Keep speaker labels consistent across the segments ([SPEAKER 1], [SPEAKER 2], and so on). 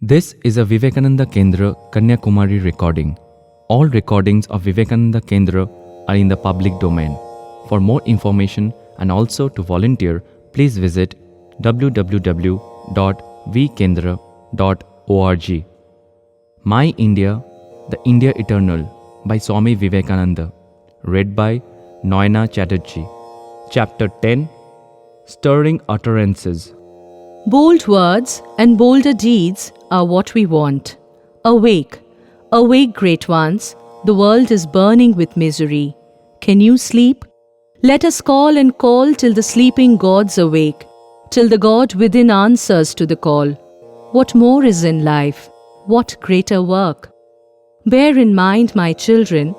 [SPEAKER 1] This is a Vivekananda Kendra Kanyakumari recording. All recordings of Vivekananda Kendra are in the public domain. For more information and also to volunteer, please visit www.vkendra.org. My India, the India Eternal by Swami Vivekananda. Read by Noina Chatterjee. Chapter 10, Stirring Utterances.
[SPEAKER 2] Bold words and bolder deeds are what we want. Awake, awake, great ones, the world is burning with misery. Can you sleep? Let us call and call till the sleeping gods awake, till the God within answers to the call. What more is in life? What greater work? Bear in mind, my children,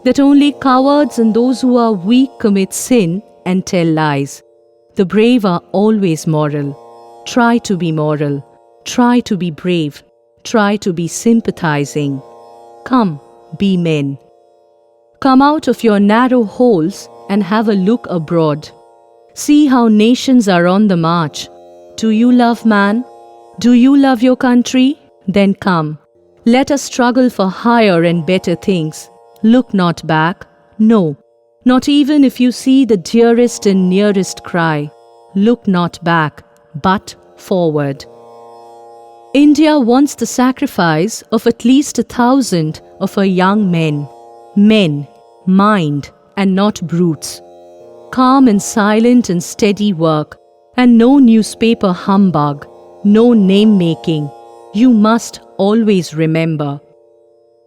[SPEAKER 2] that only cowards and those who are weak commit sin and tell lies. The brave are always moral. Try to be moral. Try to be brave. Try to be sympathizing. Come, be men. Come out of your narrow holes and have a look abroad. See how nations are on the march. Do you love man? Do you love your country? Then come. Let us struggle for higher and better things. Look not back. No, not even if you see the dearest and nearest cry. Look not back, but forward. India wants the sacrifice of at least 1,000 of her young men. Men, mind, and not brutes. Calm and silent and steady work, and no newspaper humbug, no name-making. You must always remember.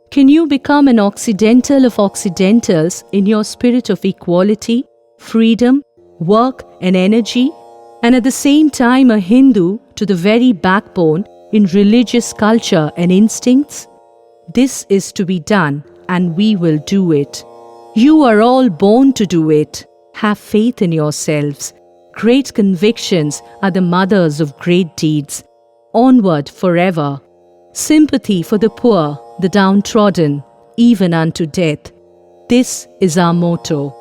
[SPEAKER 2] Can you become an Occidental of Occidentals in your spirit of equality, freedom, work, and energy, and at the same time a Hindu to the very backbone in religious culture and instincts? This is to be done, and we will do it. You are all born to do it. Have faith in yourselves. Great convictions are the mothers of great deeds. Onward forever. Sympathy for the poor, the downtrodden, even unto death. This is our motto.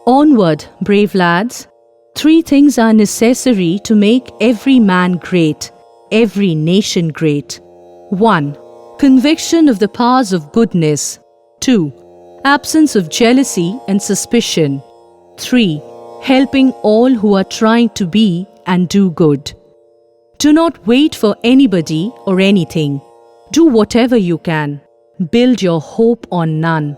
[SPEAKER 2] Onward, brave lads. 3 things are necessary to make every man great, every nation great. 1. Conviction of the powers of goodness. 2. Absence of jealousy and suspicion. 3. Helping all who are trying to be and do good. Do not wait for anybody or anything. Do whatever you can. Build your hope on none.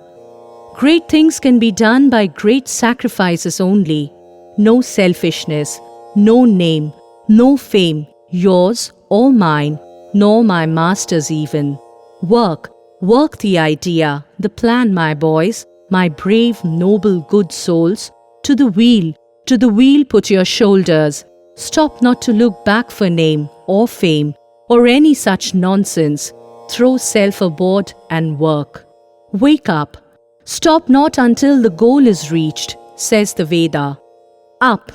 [SPEAKER 2] Great things can be done by great sacrifices only. No selfishness, no name, no fame, yours or mine, nor my master's even. Work the idea, the plan, my boys, my brave, noble, good souls. To the wheel put your shoulders. Stop not to look back for name or fame or any such nonsense. Throw self aboard and work. Wake up. Stop not until the goal is reached, says the Veda. Up,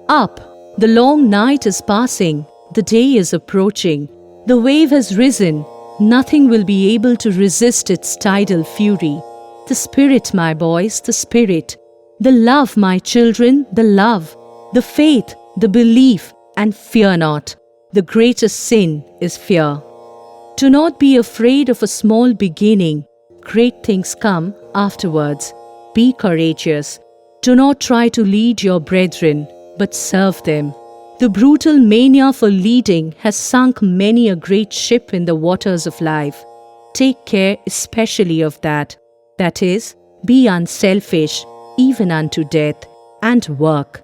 [SPEAKER 2] up. The long night is passing. The day is approaching. The wave has risen. Nothing will be able to resist its tidal fury. The spirit, my boys, the spirit. The love, my children, the love. The faith, the belief, and fear not. The greatest sin is fear. Do not be afraid of a small beginning. Great things come afterwards. Be courageous. Do not try to lead your brethren, but serve them. The brutal mania for leading has sunk many a great ship in the waters of life. Take care especially of that. That is, be unselfish, even unto death, and work.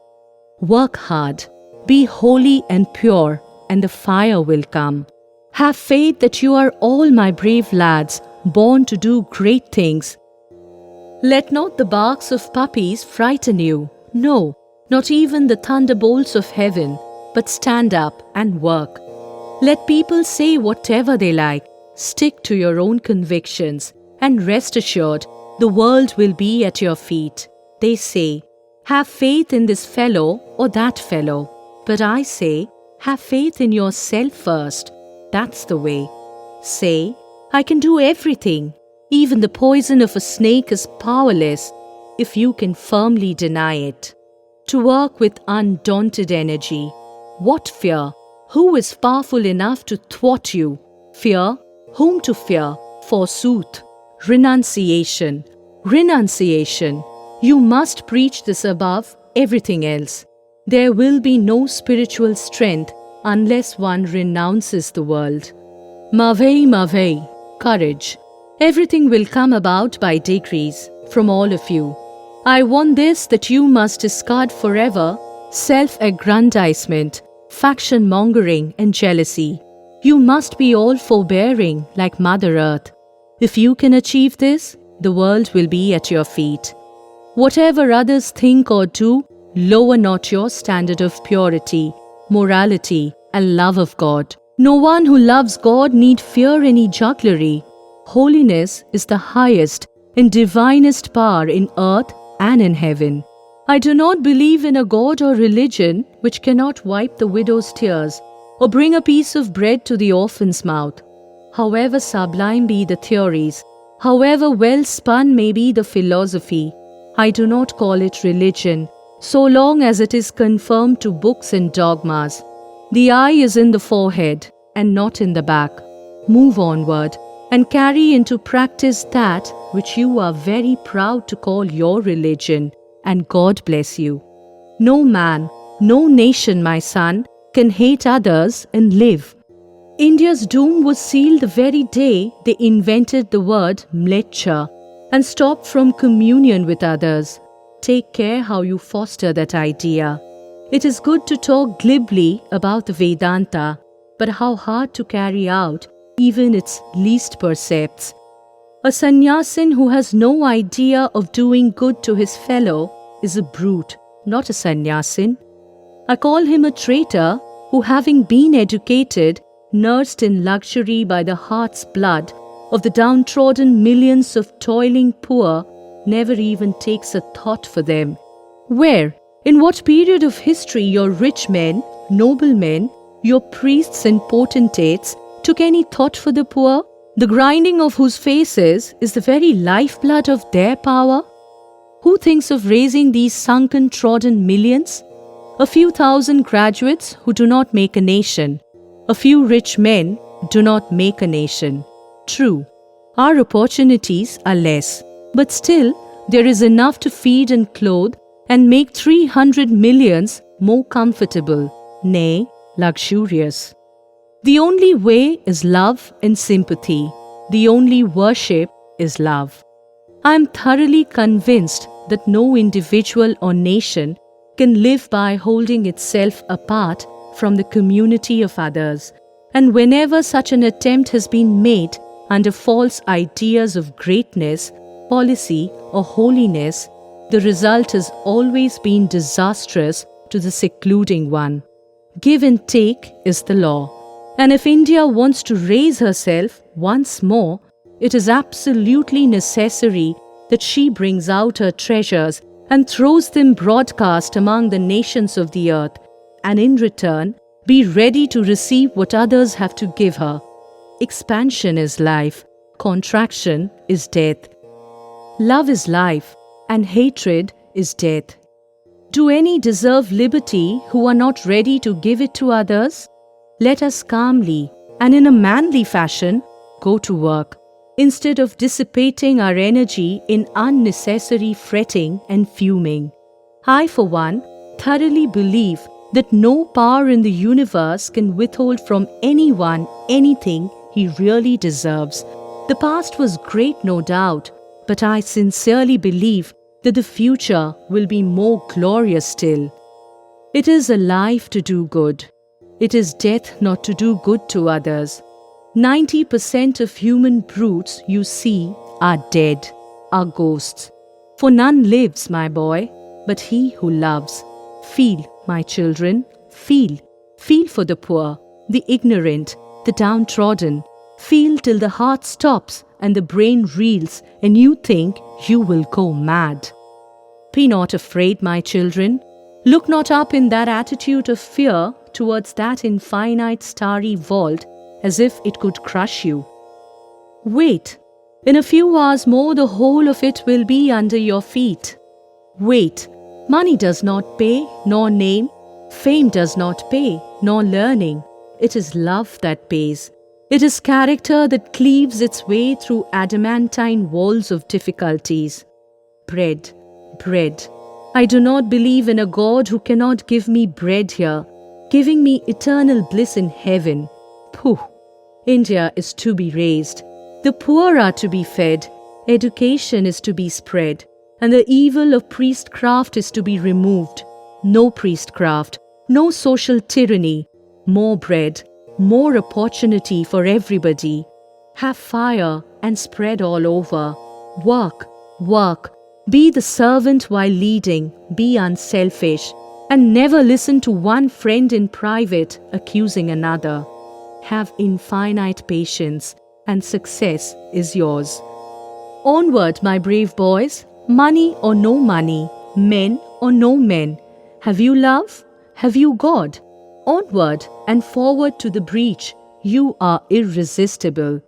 [SPEAKER 2] Work hard. Be holy and pure, and the fire will come. Have faith that you are all my brave lads, born to do great things. Let not the barks of puppies frighten you. No, not even the thunderbolts of heaven, but stand up and work. Let people say whatever they like. Stick to your own convictions, and rest assured the world will be at your feet. They say, have faith in this fellow or that fellow. But I say, have faith in yourself first. That's the way. Say, I can do everything. Even the poison of a snake is powerless if you can firmly deny it. To work with undaunted energy. What fear? Who is powerful enough to thwart you? Fear? Whom to fear? Forsooth. Renunciation. Renunciation. You must preach this above everything else. There will be no spiritual strength unless one renounces the world. Mavei, mavei. Courage. Everything will come about by degrees from all of you. I want this, that you must discard forever self-aggrandizement, faction-mongering and jealousy. You must be all forbearing like Mother Earth. If you can achieve this, the world will be at your feet. Whatever others think or do, lower not your standard of purity, morality, and love of God. No one who loves God need fear any jugglery. Holiness is the highest and divinest power in earth and in heaven. I do not believe in a God or religion which cannot wipe the widow's tears or bring a piece of bread to the orphan's mouth. However sublime be the theories, however well spun may be the philosophy, I do not call it religion, so long as it is conformed to books and dogmas. The eye is in the forehead and not in the back. Move onward and carry into practice that which you are very proud to call your religion, and God bless you. No man, no nation, my son, can hate others and live. India's doom was sealed the very day they invented the word mleccha and stopped from communion with others. Take care how you foster that idea. It is good to talk glibly about the Vedanta, but how hard to carry out even its least percepts. A sannyasin who has no idea of doing good to his fellow is a brute, not a sannyasin. I call him a traitor who, having been educated, nursed in luxury by the heart's blood of the downtrodden millions of toiling poor, never even takes a thought for them. Where, in what period of history your rich men, noblemen, your priests and potentates took any thought for the poor, the grinding of whose faces is the very lifeblood of their power? Who thinks of raising these sunken, trodden millions? A few thousand graduates who do not make a nation. A few rich men do not make a nation. True, our opportunities are less, but still there is enough to feed and clothe and make 300 millions more comfortable, nay, luxurious. The only way is love and sympathy. The only worship is love. I am thoroughly convinced that no individual or nation can live by holding itself apart from the community of others, and whenever such an attempt has been made under false ideas of greatness, policy, or holiness, the result has always been disastrous to the secluding one. Give and take is the law. And if India wants to raise herself once more, it is absolutely necessary that she brings out her treasures and throws them broadcast among the nations of the earth, and in return, be ready to receive what others have to give her. Expansion is life, contraction is death. Love is life, and hatred is death. Do any deserve liberty who are not ready to give it to others? Let us calmly and in a manly fashion go to work, instead of dissipating our energy in unnecessary fretting and fuming. I, for one, thoroughly believe that no power in the universe can withhold from anyone anything he really deserves. The past was great, no doubt, but I sincerely believe that the future will be more glorious still. It is a life to do good. It is death not to do good to others. 90% of human brutes you see are dead, are ghosts. For none lives, my boy, but he who loves. Feel, my children, feel. Feel for the poor, the ignorant, the downtrodden. Feel till the heart stops and the brain reels and you think you will go mad. Be not afraid, my children. Look not up in that attitude of fear towards that infinite starry vault as if it could crush you. Wait. In a few hours more the whole of it will be under your feet. Wait. Money does not pay, nor name. Fame does not pay, nor learning. It is love that pays. It is character that cleaves its way through adamantine walls of difficulties. Bread, bread. I do not believe in a God who cannot give me bread here, giving me eternal bliss in heaven. Pooh! India is to be raised. The poor are to be fed. Education is to be spread. And the evil of priestcraft is to be removed. No priestcraft, no social tyranny. More bread, more opportunity for everybody. Have fire and spread all over. Work, work. Be the servant while leading. Be unselfish. And never listen to one friend in private accusing another. Have infinite patience, and success is yours. Onward, my brave boys. Money or no money, men or no men. Have you love? Have you God? Onward and forward to the breach. You are irresistible.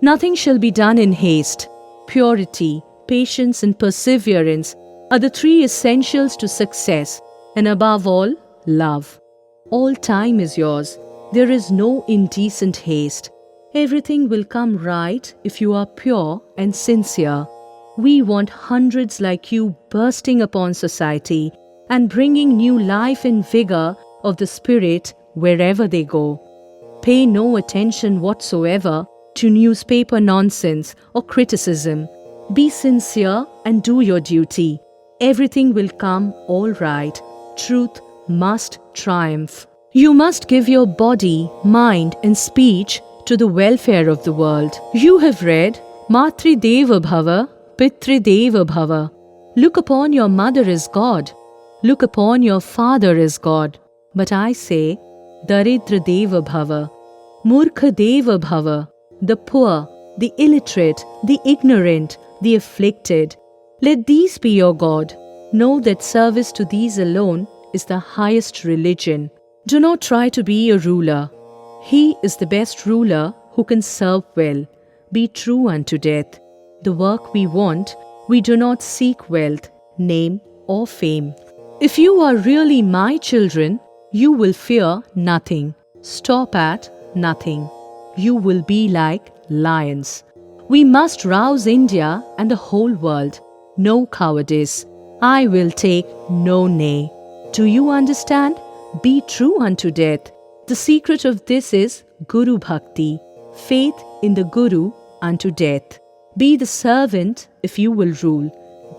[SPEAKER 2] Nothing shall be done in haste. Purity, patience, and perseverance are the three essentials to success, and above all, love. All time is yours. There is no indecent haste. Everything will come right if you are pure and sincere. We want hundreds like you bursting upon society and bringing new life and vigor of the spirit wherever they go. Pay no attention whatsoever to newspaper nonsense or criticism. Be sincere and do your duty. Everything will come all right. Truth must triumph. You must give your body, mind, and speech to the welfare of the world. You have read Matri Deva Bhava, Pitri Deva Bhava. Look upon your mother as God. Look upon your father as God. But I say, Daridra Deva Bhava, Murkha Deva Bhava, the poor, the illiterate, the ignorant, the afflicted. Let these be your God. Know that service to these alone is the highest religion. Do not try to be a ruler. He is the best ruler who can serve well. Be true unto death. The work we want, we do not seek wealth, name, or fame. If you are really my children, you will fear nothing, stop at nothing. You will be like lions. We must rouse India and the whole world. No cowardice. I will take no nay. Do you understand? Be true unto death. The secret of this is Guru Bhakti, faith in the Guru unto death. Be the servant if you will rule.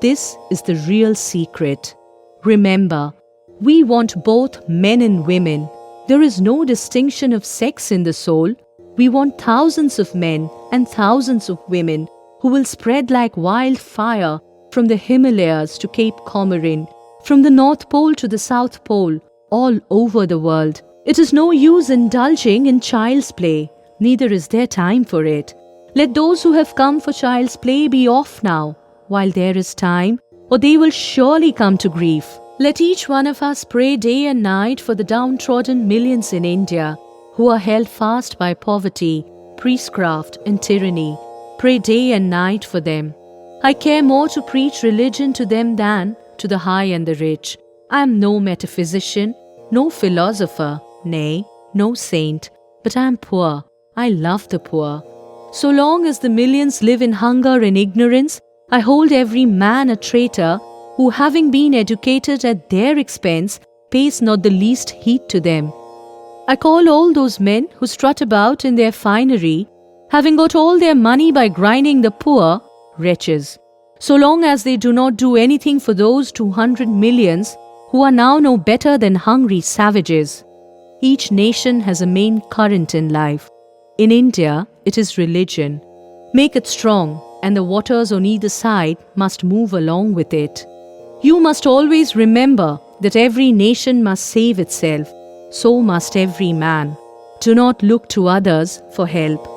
[SPEAKER 2] This is the real secret. Remember, we want both men and women. There is no distinction of sex in the soul. We want thousands of men and thousands of women who will spread like wildfire from the Himalayas to Cape Comorin, from the North Pole to the South Pole, all over the world. It is no use indulging in child's play, neither is there time for it. Let those who have come for child's play be off now, while there is time, or they will surely come to grief. Let each one of us pray day and night for the downtrodden millions in India, who are held fast by poverty, priestcraft, and tyranny. Pray day and night for them. I care more to preach religion to them than to the high and the rich. I am no metaphysician, no philosopher, nay, no saint, but I am poor. I love the poor. So long as the millions live in hunger and ignorance, I hold every man a traitor who, having been educated at their expense, pays not the least heed to them. I call all those men who strut about in their finery, having got all their money by grinding the poor, wretches. So long as they do not do anything for those 200 millions who are now no better than hungry savages. Each nation has a main current in life. In India, it is religion. Make it strong, and the waters on either side must move along with it. You must always remember that every nation must save itself. So must every man. Do not look to others for help.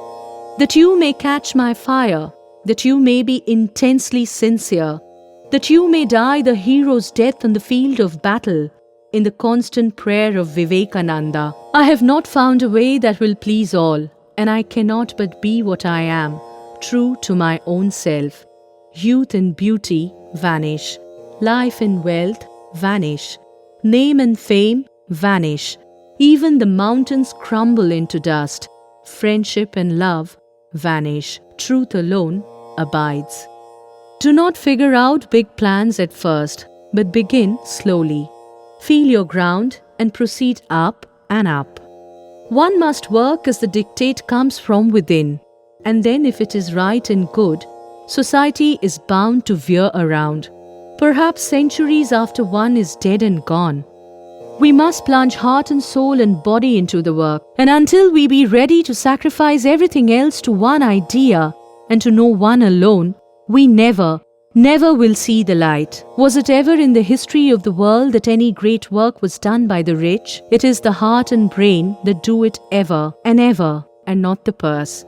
[SPEAKER 2] That you may catch my fire, that you may be intensely sincere, that you may die the hero's death on the field of battle, in the constant prayer of Vivekananda. I have not found a way that will please all, and I cannot but be what I am, true to my own self. Youth and beauty vanish. Life and wealth vanish. Name and fame vanish. Even the mountains crumble into dust. friendship and love vanish. Truth alone abides. Do not figure out big plans at first, but begin slowly. Feel your ground and proceed up and up. One must work as the dictate comes from within, and then if it is right and good, society is bound to veer around, perhaps centuries after one is dead and gone. We must plunge heart and soul and body into the work, and until we be ready to sacrifice everything else to one idea and to know one alone, we never will see the light. Was it ever in the history of the world that any great work was done by the rich? It is the heart and brain that do it ever, and not the purse.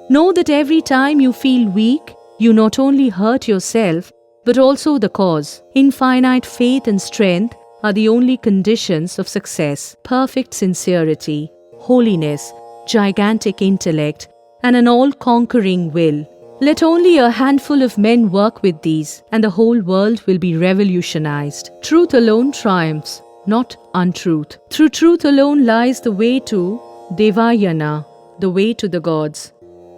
[SPEAKER 2] Know that every time you feel weak, you not only hurt yourself, but also the cause. Infinite faith and strength are the only conditions of success. Perfect sincerity, holiness, gigantic intellect, and an all-conquering will. Let only a handful of men work with these, and the whole world will be revolutionized. Truth alone triumphs, not untruth. Through truth alone lies the way to Devayana, the way to the gods.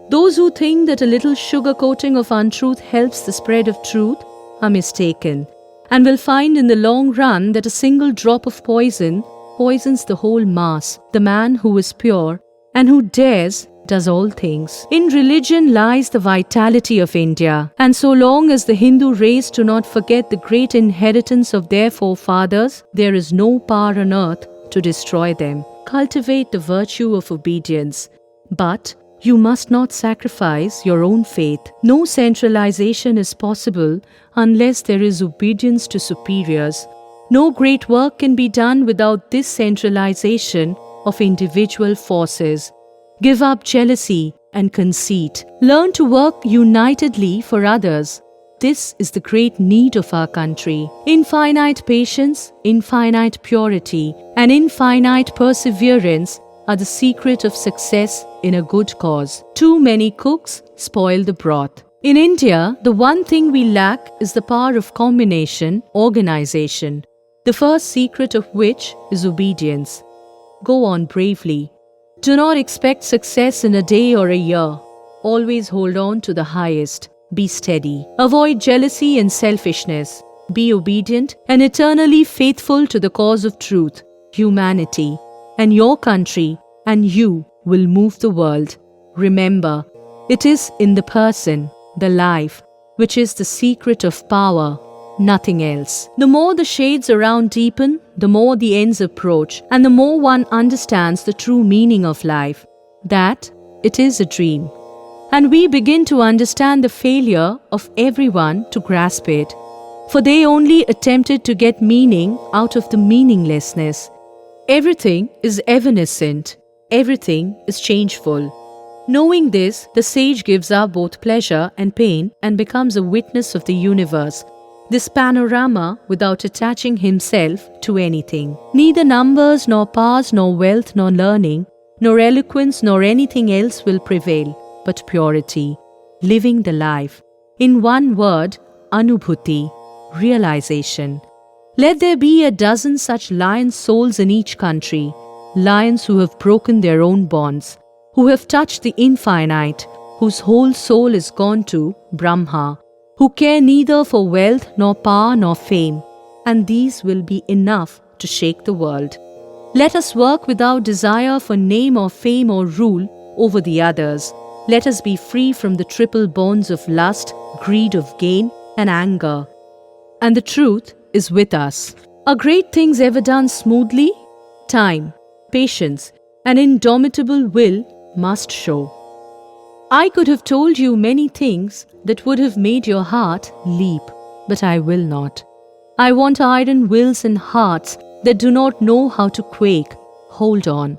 [SPEAKER 2] Those who think that a little sugar coating of untruth helps the spread of truth are mistaken, and will find in the long run that a single drop of poison poisons the whole mass. The man who is pure and who dares does all things. In religion lies the vitality of India, and so long as the Hindu race do not forget the great inheritance of their forefathers, there is no power on earth to destroy them. Cultivate the virtue of obedience, but you must not sacrifice your own faith. No centralization is possible unless there is obedience to superiors. No great work can be done without this centralization of individual forces. Give up jealousy and conceit. Learn to work unitedly for others. This is the great need of our country. Infinite patience, infinite purity, and infinite perseverance are the secret of success in a good cause. Too many cooks spoil the broth. In India, the one thing we lack is the power of combination, organization, the first secret of which is obedience. Go on bravely. Do not expect success in a day or a year. Always hold on to the highest. Be steady. Avoid jealousy and selfishness. Be obedient and eternally faithful to the cause of truth, humanity, and your country, and you will move the world. Remember, it is in the person, the life, which is the secret of power, nothing else. The more the shades around deepen, the more the ends approach, and the more one understands the true meaning of life, that it is a dream. And we begin to understand the failure of everyone to grasp it, for they only attempted to get meaning out of the meaninglessness. Everything is evanescent, everything is changeful. Knowing this, the sage gives up both pleasure and pain and becomes a witness of the universe, this panorama, without attaching himself to anything. Neither numbers, nor powers, nor wealth, nor learning, nor eloquence, nor anything else will prevail, but purity, living the life. In one word, anubhuti, realization. Let there be a dozen such lion souls in each country, lions who have broken their own bonds, who have touched the infinite, whose whole soul is gone to Brahma, who care neither for wealth nor power nor fame, and these will be enough to shake the world. Let us work without desire for name or fame or rule over the others. Let us be free from the triple bonds of lust, greed of gain, and anger. And the truth is with us. Are great things ever done smoothly? Time, patience, and indomitable will must show. I could have told you many things that would have made your heart leap, but I will not. I want iron wills and hearts that do not know how to quake. Hold on.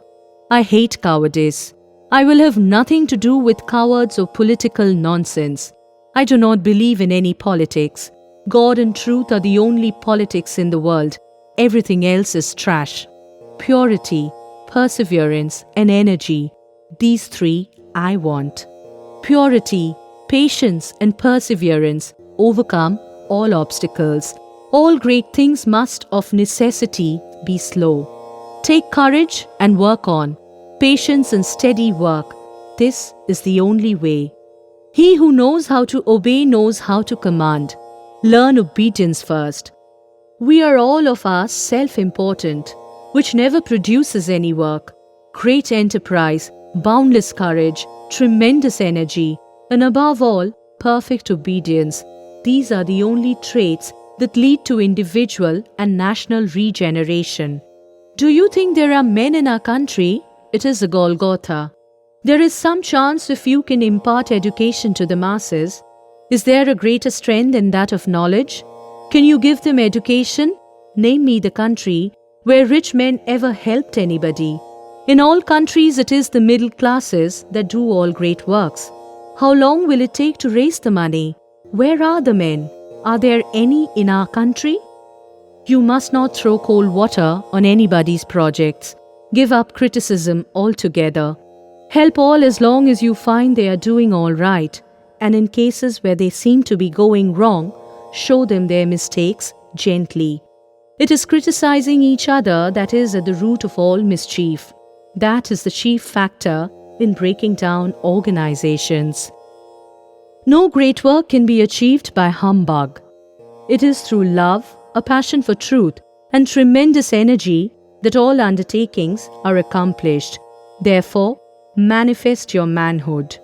[SPEAKER 2] I hate cowardice. I will have nothing to do with cowards or political nonsense. I do not believe in any politics. God and truth are the only politics in the world. Everything else is trash. Purity, perseverance, and energy. These three I want. Purity, patience, and perseverance overcome all obstacles. All great things must of necessity be slow. Take courage and work on. Patience and steady work. This is the only way. He who knows how to obey knows how to command. Learn obedience first. We are all of us self-important, which never produces any work. Great enterprise, boundless courage, tremendous energy, and above all, perfect obedience. These are the only traits that lead to individual and national regeneration. Do you think there are men in our country? It is a Golgotha. There is some chance if you can impart education to the masses. Is there a greater strength than that of knowledge? Can you give them education? Name me the country where rich men ever helped anybody. In all countries, it is the middle classes that do all great works. How long will it take to raise the money? Where are the men? Are there any in our country? You must not throw cold water on anybody's projects. Give up criticism altogether. Help all as long as you find they are doing all right, and in cases where they seem to be going wrong, show them their mistakes gently. It is criticizing each other that is at the root of all mischief. That is the chief factor in breaking down organizations. No great work can be achieved by humbug. It is through love, a passion for truth, and tremendous energy that all undertakings are accomplished. Therefore, manifest your manhood.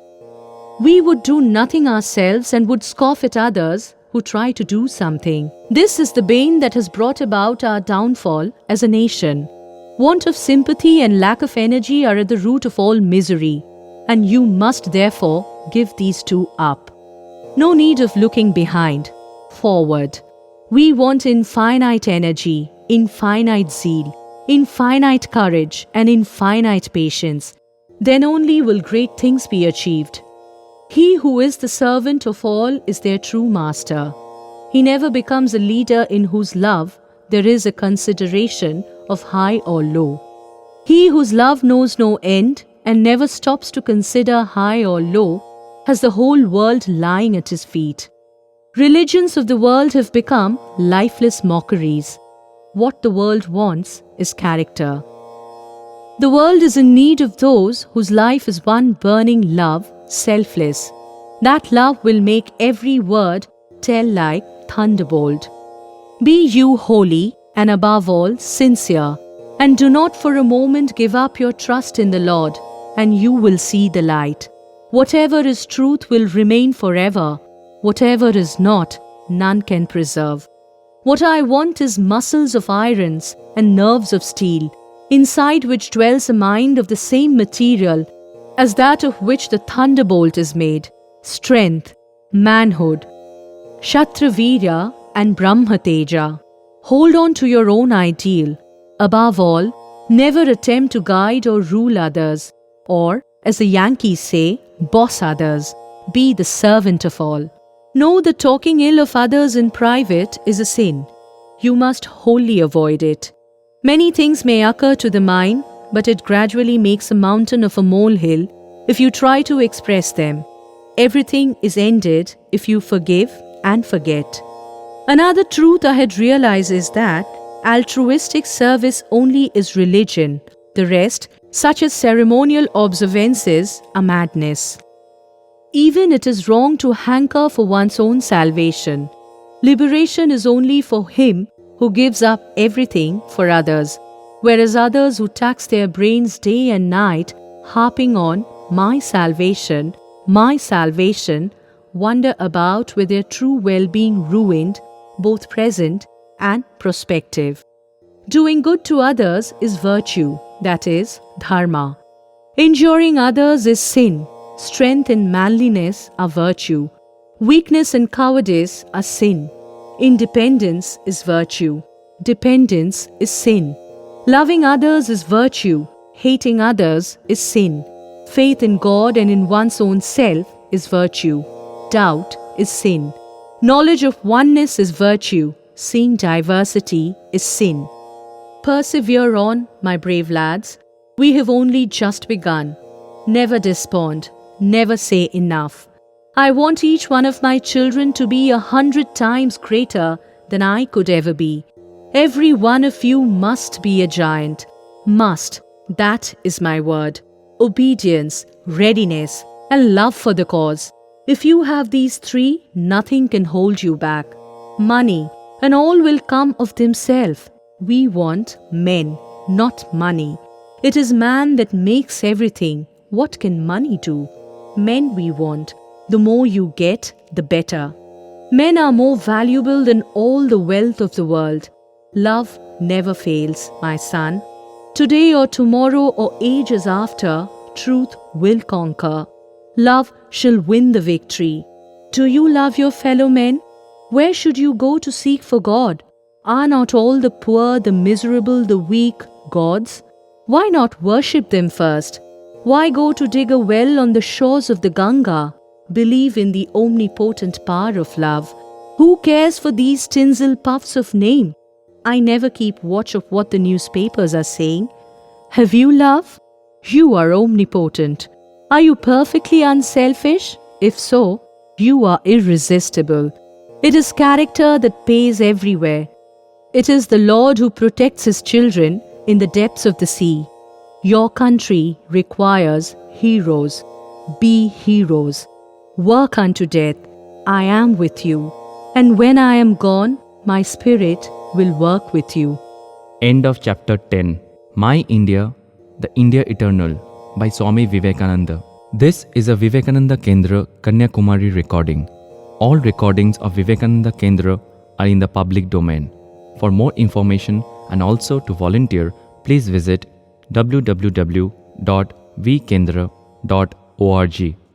[SPEAKER 2] We would do nothing ourselves and would scoff at others who try to do something. This is the bane that has brought about our downfall as a nation. Want of sympathy and lack of energy are at the root of all misery, and you must therefore give these two up. No need of looking behind. Forward. We want infinite energy, infinite zeal, infinite courage, and infinite patience. Then only will great things be achieved. He who is the servant of all is their true master. He never becomes a leader in whose love there is a consideration of high or low. He whose love knows no end and never stops to consider high or low has the whole world lying at his feet. Religions of the world have become lifeless mockeries. What the world wants is character. The world is in need of those whose life is one burning love, selfless. That love will make every word tell like thunderbolt. Be you holy and above all sincere, and do not for a moment give up your trust in the Lord, and you will see the light. Whatever is truth will remain forever. Whatever is not, none can preserve. What I want is muscles of irons and nerves of steel, inside which dwells a mind of the same material as that of which the thunderbolt is made, strength, manhood, Kshatravirya and Brahmateja. Hold on to your own ideal. Above all, never attempt to guide or rule others, or, as the Yankees say, boss others. Be the servant of all. Know that talking ill of others in private is a sin. You must wholly avoid it. Many things may occur to the mind, but it gradually makes a mountain of a molehill if you try to express them. Everything is ended if you forgive and forget. Another truth I had realized is that altruistic service only is religion. The rest, such as ceremonial observances, are madness. Even it is wrong to hanker for one's own salvation. Liberation is only for him who gives up everything for others, whereas others who tax their brains day and night, harping on my salvation, wander about with their true well-being ruined, both present and prospective. Doing good to others is virtue, that is, dharma. Injuring others is sin. Strength and manliness are virtue. Weakness and cowardice are sin. Independence is virtue. Dependence is sin. Loving others is virtue. Hating others is sin. Faith in God and in one's own self is virtue. Doubt is sin. Knowledge of oneness is virtue. Seeing diversity is sin. Persevere on, my brave lads. We have only just begun. Never despond. Never say enough. I want each one of my children to be 100 times greater than I could ever be. Every one of you must be a giant. Must. That is my word. Obedience, readiness, and love for the cause. If you have these three, nothing can hold you back. Money, and all will come of themselves. We want men, not money. It is man that makes everything. What can money do? Men we want. The more you get, the better. Men are more valuable than all the wealth of the world. Love never fails, my son. Today or tomorrow or ages after, truth will conquer. Love shall win the victory. Do you love your fellow men? Where should you go to seek for God? Are not all the poor, the miserable, the weak gods? Why not worship them first? Why go to dig a well on the shores of the Ganga? Believe in the omnipotent power of love. Who cares for these tinsel puffs of name? I never keep watch of what the newspapers are saying. Have you love? You are omnipotent. Are you perfectly unselfish? If so, you are irresistible. It is character that pays everywhere. It is the Lord who protects His children in the depths of the sea. Your country requires heroes. Be heroes. Work unto death. I am with you. And when I am gone, my spirit will work with you.
[SPEAKER 1] End of chapter 10. My India, the India Eternal by Swami Vivekananda. This is a Vivekananda Kendra Kanyakumari recording. All recordings of Vivekananda Kendra are in the public domain. For more information and also to volunteer, please visit www.vkendra.org.